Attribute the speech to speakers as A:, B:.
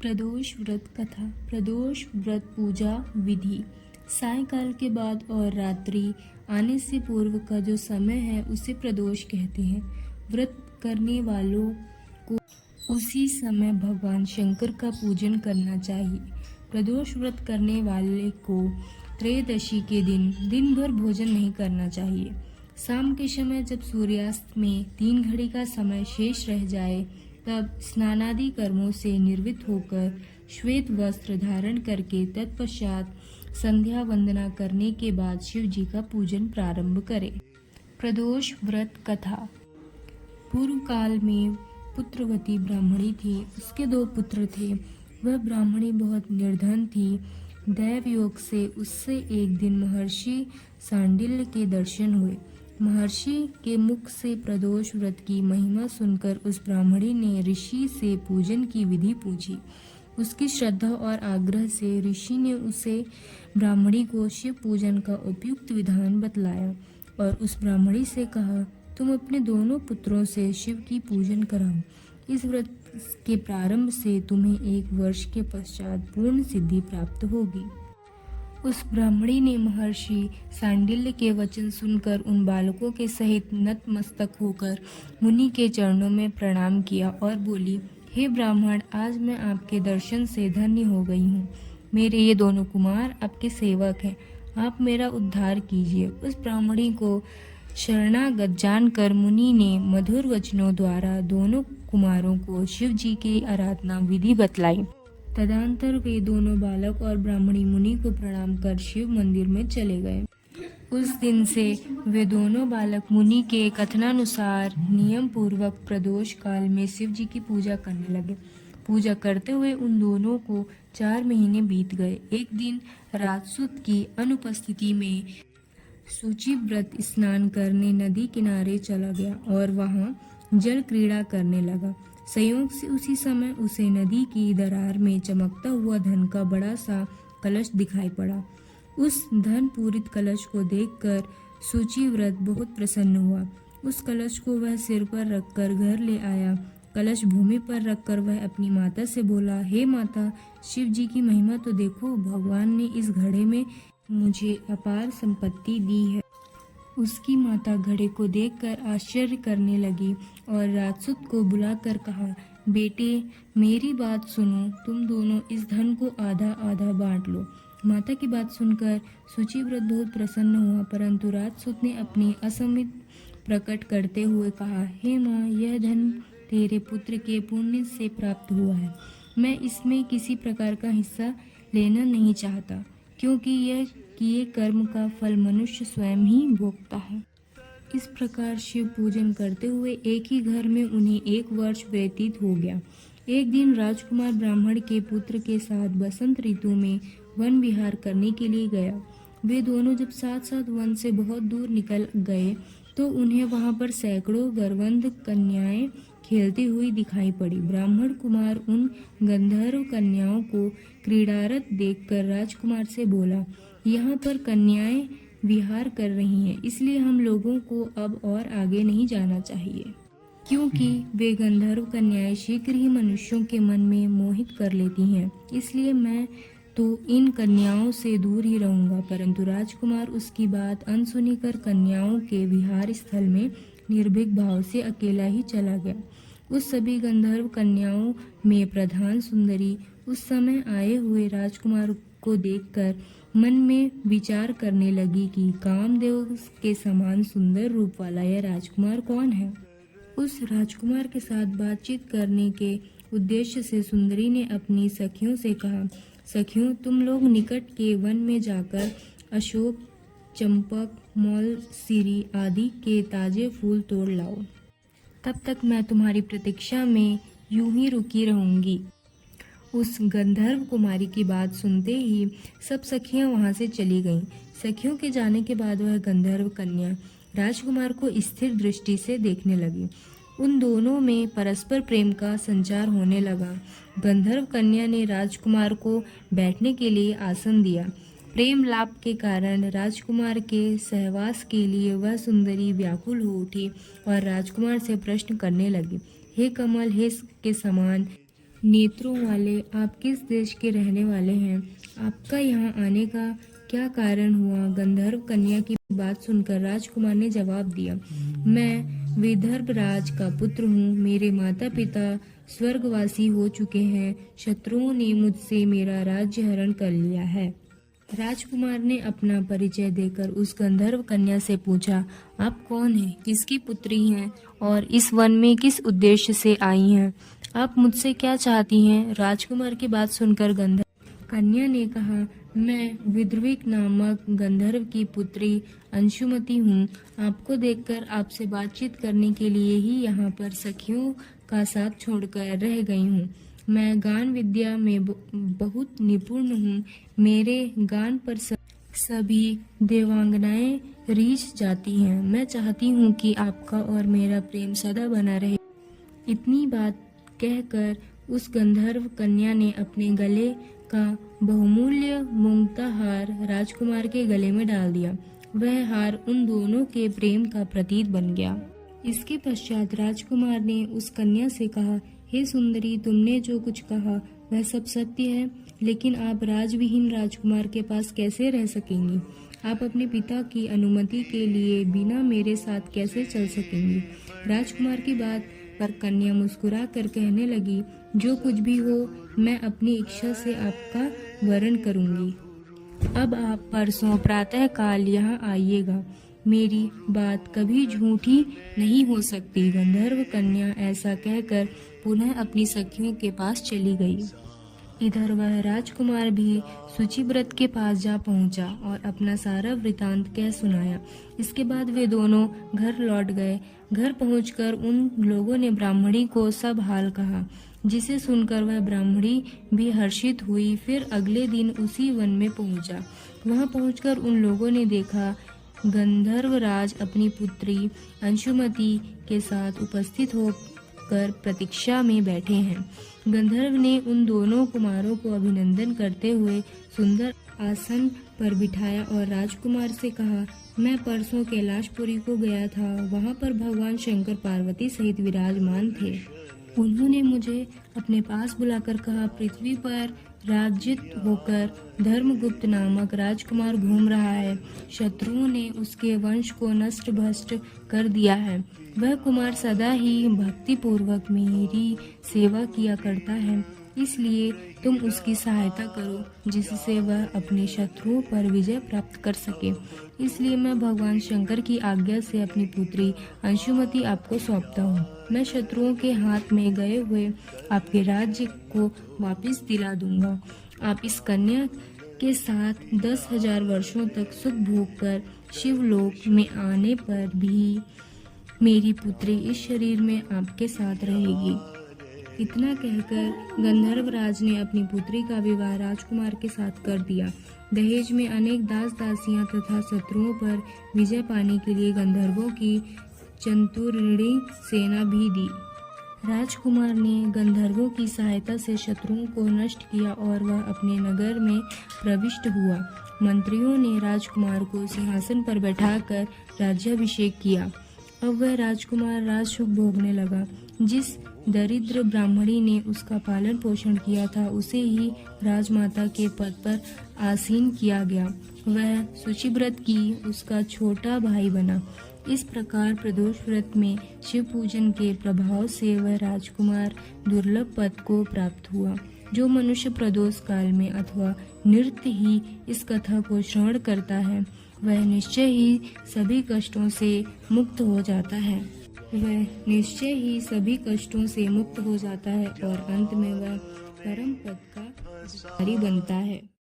A: प्रदोष व्रत कथा। प्रदोष व्रत पूजा विधि। सायंकाल के बाद और रात्रि आने से पूर्व का जो समय है उसे प्रदोष कहते हैं। व्रत करने वालों को उसी समय भगवान शंकर का पूजन करना चाहिए। प्रदोष व्रत करने वाले को त्रयोदशी के दिन भर भोजन नहीं करना चाहिए। शाम के समय जब सूर्यास्त में 3 घड़ी का समय शेष रह जाए तब स्नानादि कर्मों से निर्वृत्त होकर श्वेत वस्त्र धारण करके तत्पश्चात संध्या वंदना करने के बाद शिव जी का पूजन प्रारंभ करें। प्रदोष व्रत कथा। पूर्व काल में पुत्रवती ब्राह्मणी थी। उसके 2 पुत्र थे। वह ब्राह्मणी बहुत निर्धन थी। दैव योग से उससे एक दिन महर्षि सांडिल्य के दर्शन हुए। महर्षि के मुख से प्रदोष व्रत की महिमा सुनकर उस ब्राह्मणी ने ऋषि से पूजन की विधि पूछी। उसकी श्रद्धा और आग्रह से ऋषि ने उसे ब्राह्मणी को शिव पूजन का उपयुक्त विधान बतलाया और उस ब्राह्मणी से कहा, तुम अपने दोनों पुत्रों से शिव की पूजन कराओ। इस व्रत के प्रारंभ से तुम्हें 1 वर्ष के पश्चात पूर्ण सिद्धि प्राप्त होगी। उस ब्राह्मणी ने महर्षि सांडिल्य के वचन सुनकर उन बालकों के सहित नतमस्तक होकर मुनि के चरणों में प्रणाम किया और बोली, हे ब्राह्मण, आज मैं आपके दर्शन से धन्य हो गई हूँ। मेरे ये दोनों कुमार आपके सेवक हैं। आप मेरा उद्धार कीजिए। उस ब्राह्मणी को शरणागत जानकर मुनि ने मधुर वचनों द्वारा दोनों कुमारों को शिव जी की आराधना विधि बतलाई। तदंतर वे दोनों बालक और ब्राह्मणी मुनि को प्रणाम कर शिव मंदिर में चले गए। उस दिन से वे दोनों बालक मुनि के कथनानुसार नियम पूर्वक प्रदोष काल में शिव जी की पूजा करने लगे। पूजा करते हुए उन दोनों को 4 महीने बीत गए। एक दिन राजसूत की अनुपस्थिति में शुचिव्रत स्नान करने नदी किनारे चला गया और वहां जल क्रीड़ा करने लगा। संयोग से उसी समय उसे नदी की दरार में चमकता हुआ धन का बड़ा सा कलश दिखाई पड़ा। उस धन पूरित कलश को देखकर शुचिव्रत बहुत प्रसन्न हुआ। उस कलश को वह सिर पर रखकर घर ले आया। कलश भूमि पर रखकर वह अपनी माता से बोला, हे माता, शिव जी की महिमा तो देखो। भगवान ने इस घड़े में मुझे अपार संपत्ति दी है। उसकी माता घड़े को देखकर आश्चर्य करने लगी और राजसूत को बुलाकर कहा, बेटे, मेरी बात सुनो। तुम दोनों इस धन को आधा आधा बांट लो। माता की बात सुनकर शुचिव्रत बहुत प्रसन्न हुआ, परंतु राजसूत ने अपनी असम्मति प्रकट करते हुए कहा, हे माँ, यह धन तेरे पुत्र के पुण्य से प्राप्त हुआ है। मैं इसमें किसी प्रकार का हिस्सा लेना नहीं चाहता, क्योंकि यह किए कर्म का फल मनुष्य स्वयं ही भोगता है। इस प्रकार शिव पूजन करते हुए एक ही घर में उन्हें 1 वर्ष व्यतीत हो गया। एक दिन राजकुमार ब्राह्मण के पुत्र के साथ बसंत ऋतु में वन विहार करने के लिए गया। वे दोनों जब साथ साथ वन से बहुत दूर निकल गए तो उन्हें वहां पर सैकड़ों गर्वंध कन्याएं खेलती हुई दिखाई पड़ी। ब्राह्मण कुमार उन गंधर्व कन्याओं को क्रीड़ारत देखकर राजकुमार से बोला, यहाँ पर कन्याएं विहार कर रही हैं, इसलिए हम लोगों को अब और आगे नहीं जाना चाहिए, क्योंकि वे गंधर्व कन्याएं शीघ्र ही मनुष्यों के मन में मोहित कर लेती हैं। इसलिए मैं तो इन कन्याओं से दूर ही रहूंगा। परंतु राजकुमार उसकी बात अनसुनी कर कन्याओं के विहार स्थल में निर्भीक भाव से अकेला ही चला गया। उस सभी गंधर्व कन्याओं में प्रधान सुंदरी उस समय आए हुए राजकुमार को देखकर मन में विचार करने लगी कि कामदेव के समान सुंदर रूप वाला यह राजकुमार कौन है। उस राजकुमार के साथ बातचीत करने के उद्देश्य से सुंदरी ने अपनी सखियों से कहा, सखियों, तुम लोग निकट के वन में जाकर अशोक, चंपक, मौलसिरी आदि के ताजे फूल तोड़ लाओ। तब तक मैं तुम्हारी प्रतीक्षा में यूं ही रुकी रहूंगी। उस गंधर्व कुमारी की बात सुनते ही सब सखियां वहां से चली गईं। सखियों के जाने के बाद वह गंधर्व कन्या राजकुमार को स्थिर दृष्टि से देखने लगी। उन दोनों में परस्पर प्रेम का संचार होने लगा। गंधर्व कन्या ने राजकुमार को बैठने के लिए आसन दिया। प्रेम लाभ के कारण राजकुमार के सहवास के लिए वह सुंदरी व्याकुल हो उठी और राजकुमार से प्रश्न करने लगी, हे कमल, हे के समान, नेत्रों वाले, आप किस देश के रहने वाले हैं? आपका यहाँ आने का क्या कारण हुआ? गंधर्व कन्या की बात सुनकर राजकुमार ने जवाब दिया, मैं विदर्भ राज का पुत्र हूँ। मेरे माता पिता स्वर्गवासी हो चुके हैं। शत्रुओं ने मुझसे मेरा राज्य हरण कर लिया है। राजकुमार ने अपना परिचय देकर उस गंधर्व कन्या से पूछा, आप कौन हैं, किसकी पुत्री हैं और इस वन में किस उद्देश्य से आई हैं? आप मुझसे क्या चाहती हैं? राजकुमार की बात सुनकर गंधर्व कन्या ने कहा, मैं विद्रुविक नामक गंधर्व की पुत्री अंशुमति हूँ। आपको देखकर आपसे बातचीत करने के लिए ही यहाँ पर सखियों का साथ छोड़कर रह गई हूँ। मैं गान विद्या में बहुत निपुण हूँ। मेरे गान पर सभी देवांगनाएं रीझ जाती हैं। मैं चाहती हूँ कि आपका और मेरा प्रेम सदा बना रहे। इतनी बात कहकर उस गंधर्व कन्या ने अपने गले का बहुमूल्य मूंगता हार राजकुमार के गले में डाल दिया। वह हार उन दोनों के प्रेम का प्रतीक बन गया। इसके पश्चात राजकुमार ने उस कन्या से कहा, हे सुंदरी, तुमने जो कुछ कहा वह सब सत्य है, लेकिन आप राजविहीन राजकुमार के पास कैसे रह सकेंगी? आप अपने पिता की अनुमति के लिए बिना मेरे साथ कैसे चल सकेंगी? राजकुमार की बात पर कन्या मुस्कुरा कर कहने लगी, जो कुछ भी हो, मैं अपनी इच्छा से आपका वरण करूंगी। अब आप परसों प्रातः काल यहाँ आइएगा। मेरी बात कभी झूठी नहीं हो सकती। गंधर्व कन्या ऐसा कहकर पुनः अपनी सखियों के पास चली गई। इधर वह राजकुमार भी शुचिव्रत के पास जा पहुंचा और अपना सारा वृतांत कह सुनाया। इसके बाद वे दोनों घर लौट गए। घर पहुंचकर उन लोगों ने ब्राह्मणी को सब हाल कहा, जिसे सुनकर वह ब्राह्मणी भी हर्षित हुई। फिर अगले दिन उसी वन में पहुंचा। वहां पहुंचकर उन लोगों ने देखा गंधर्वराज अपनी पुत्री अंशुमति के साथ उपस्थित होकर प्रतीक्षा में बैठे हैं। गंधर्व ने उन दोनों कुमारों को अभिनंदन करते हुए सुंदर आसन पर बिठाया और राजकुमार से कहा, मैं परसों कैलाशपुरी को गया था। वहां पर भगवान शंकर पार्वती सहित विराजमान थे। उन्होंने मुझे अपने पास बुलाकर कहा, पृथ्वी पर राज्यित होकर धर्मगुप्त नामक राजकुमार घूम रहा है। शत्रुओं ने उसके वंश को नष्ट भ्रष्ट कर दिया है। वह कुमार सदा ही भक्ति पूर्वक मेरी सेवा किया करता है, इसलिए तुम उसकी सहायता करो, जिससे वह अपने शत्रुओं पर विजय प्राप्त कर सके। इसलिए मैं भगवान शंकर की आज्ञा से अपनी पुत्री अंशुमति आपको सौंपता हूँ। मैं शत्रुओं के हाथ में गए हुए आपके राज्य को वापस दिला दूंगा। आप इस कन्या के साथ 10,000 वर्षों तक सुख भोग कर शिवलोक में आने पर भी मेरी पुत्री इस शरीर में आपके साथ रहेगी। इतना कहकर गंधर्वराज ने अपनी पुत्री का विवाह राजकुमार के साथ कर दिया। दहेज में अनेक दास दासियां तथा शत्रुओं पर विजय पाने के लिए गंधर्वों की चतुर्णी सेना भी दी। राजकुमार ने गंधर्वों की सहायता से शत्रुओं को नष्ट किया और वह अपने नगर में प्रविष्ट हुआ। मंत्रियों ने राजकुमार को सिंहासन पर बैठाकर राज्याभिषेक किया। अब वह राजकुमार राजसुख भोगने लगा। जिस दरिद्र ब्राह्मणी ने उसका पालन पोषण किया था, उसे ही राजमाता के पद पर आसीन किया गया। वह शुचिव्रत की उसका छोटा भाई बना। इस प्रकार प्रदोष व्रत में शिव पूजन के प्रभाव से वह राजकुमार दुर्लभ पद को प्राप्त हुआ। जो मनुष्य प्रदोष काल में अथवा नृत्य ही इस कथा को श्रवण करता है, वह निश्चय ही सभी कष्टों से मुक्त हो जाता है। और अंत में वह परम पद का अधिकारी बनता है।